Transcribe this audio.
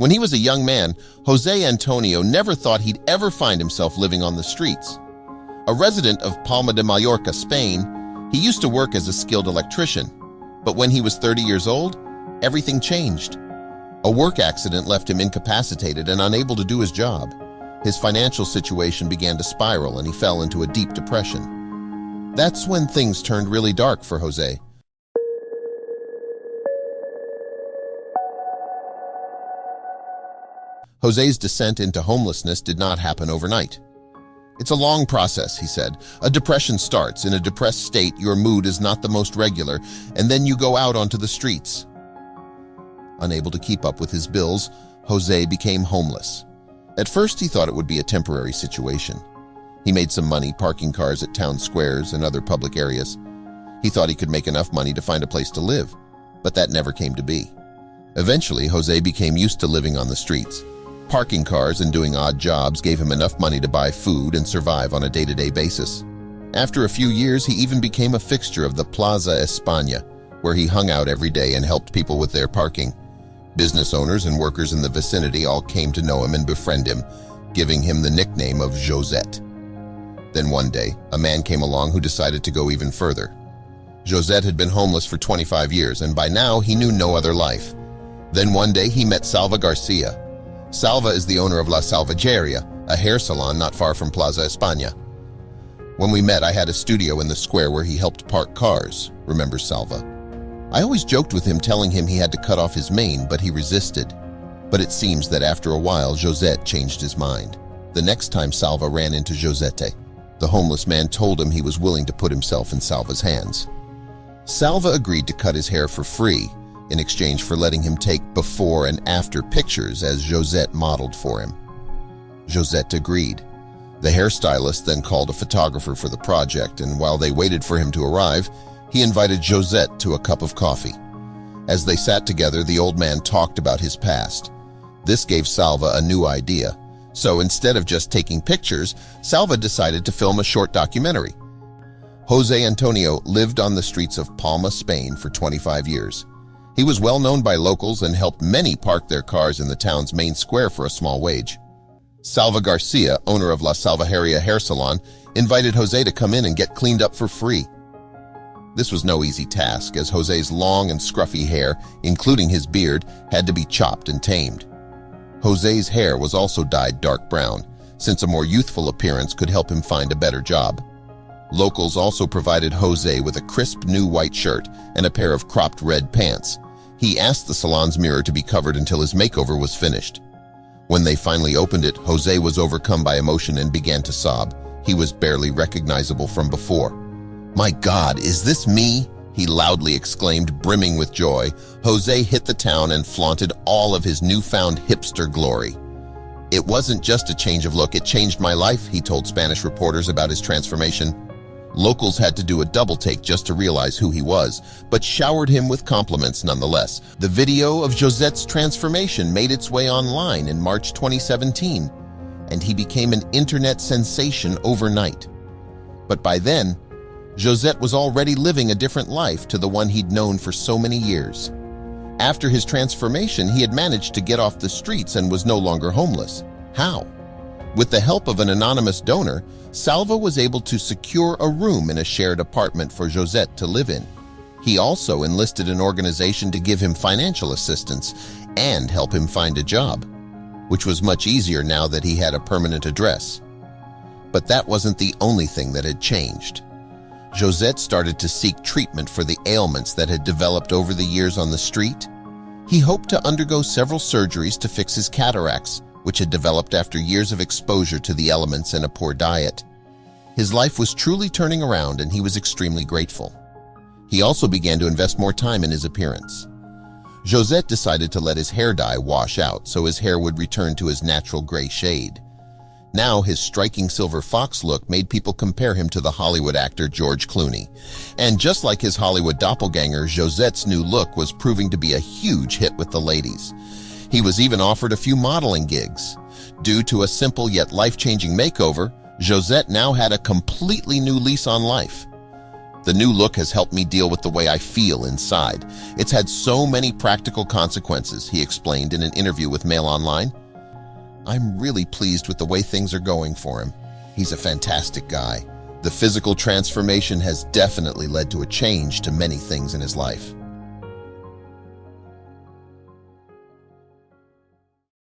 When he was a young man, Jose Antonio never thought he'd ever find himself living on the streets. A resident of Palma de Mallorca, Spain, he used to work as a skilled electrician. But when he was 30 years old, everything changed. A work accident left him incapacitated and unable to do his job. His financial situation began to spiral and he fell into a deep depression. That's when things turned really dark for Jose. Jose's descent into homelessness did not happen overnight. "It's a long process," he said. "A depression starts. In a depressed state, your mood is not the most regular, and then you go out onto the streets." Unable to keep up with his bills, Jose became homeless. At first, he thought it would be a temporary situation. He made some money parking cars at town squares and other public areas. He thought he could make enough money to find a place to live, but that never came to be. Eventually, Jose became used to living on the streets. Parking cars and doing odd jobs gave him enough money to buy food and survive on a day-to-day basis. After a few years, he even became a fixture of the Plaza España, where he hung out every day and helped people with their parking. Business owners and workers in the vicinity all came to know him and befriend him, giving him the nickname of Josette. Then one day, a man came along who decided to go even further. Josette had been homeless for 25 years, and by now he knew no other life. Then one day he met Salva Garcia. Salva is the owner of La Salvajeria, a hair salon not far from Plaza España. "When we met, I had a studio in the square where he helped park cars," remembers Salva. "I always joked with him, telling him he had to cut off his mane, but he resisted. But it seems that after a while, Josette changed his mind. The next time Salva ran into Josette, the homeless man told him he was willing to put himself in Salva's hands. Salva agreed to cut his hair for free, in exchange for letting him take before and after pictures as Josette modeled for him. Josette agreed. The hairstylist then called a photographer for the project, and while they waited for him to arrive, he invited Josette to a cup of coffee. As they sat together, the old man talked about his past. This gave Salva a new idea. So instead of just taking pictures, Salva decided to film a short documentary. Jose Antonio lived on the streets of Palma, Spain for 25 years. He was well known by locals and helped many park their cars in the town's main square for a small wage. Salva Garcia, owner of La Salvajeria hair salon, invited Jose to come in and get cleaned up for free. This was no easy task, as Jose's long and scruffy hair, including his beard, had to be chopped and tamed. Jose's hair was also dyed dark brown, since a more youthful appearance could help him find a better job. Locals also provided Jose with a crisp new white shirt and a pair of cropped red pants. He asked the salon's mirror to be covered until his makeover was finished. When they finally opened it, Jose was overcome by emotion and began to sob. He was barely recognizable from before. "My God, is this me?" he loudly exclaimed, brimming with joy. Jose hit the town and flaunted all of his newfound hipster glory. "It wasn't just a change of look, it changed my life," he told Spanish reporters about his transformation. Locals had to do a double take just to realize who he was, but showered him with compliments nonetheless. The video of Josette's transformation made its way online in March 2017, and he became an internet sensation overnight. But by then, Josette was already living a different life to the one he'd known for so many years. After his transformation, he had managed to get off the streets and was no longer homeless. How? With the help of an anonymous donor, Salva was able to secure a room in a shared apartment for Josette to live in. He also enlisted an organization to give him financial assistance and help him find a job, which was much easier now that he had a permanent address. But that wasn't the only thing that had changed. Josette started to seek treatment for the ailments that had developed over the years on the street. He hoped to undergo several surgeries to fix his cataracts, which had developed after years of exposure to the elements and a poor diet. His life was truly turning around, and he was extremely grateful. He also began to invest more time in his appearance. Josette decided to let his hair dye wash out so his hair would return to his natural gray shade. Now his striking silver fox look made people compare him to the Hollywood actor George Clooney. And just like his Hollywood doppelganger, Josette's new look was proving to be a huge hit with the ladies. He was even offered a few modeling gigs. Due to a simple yet life-changing makeover, Josette now had a completely new lease on life. The new look has helped me deal with the way I feel inside. It's had so many practical consequences, he explained in an interview with Mail Online. I'm really pleased with the way things are going for him. He's a fantastic guy. The physical transformation has definitely led to a change to many things in his life.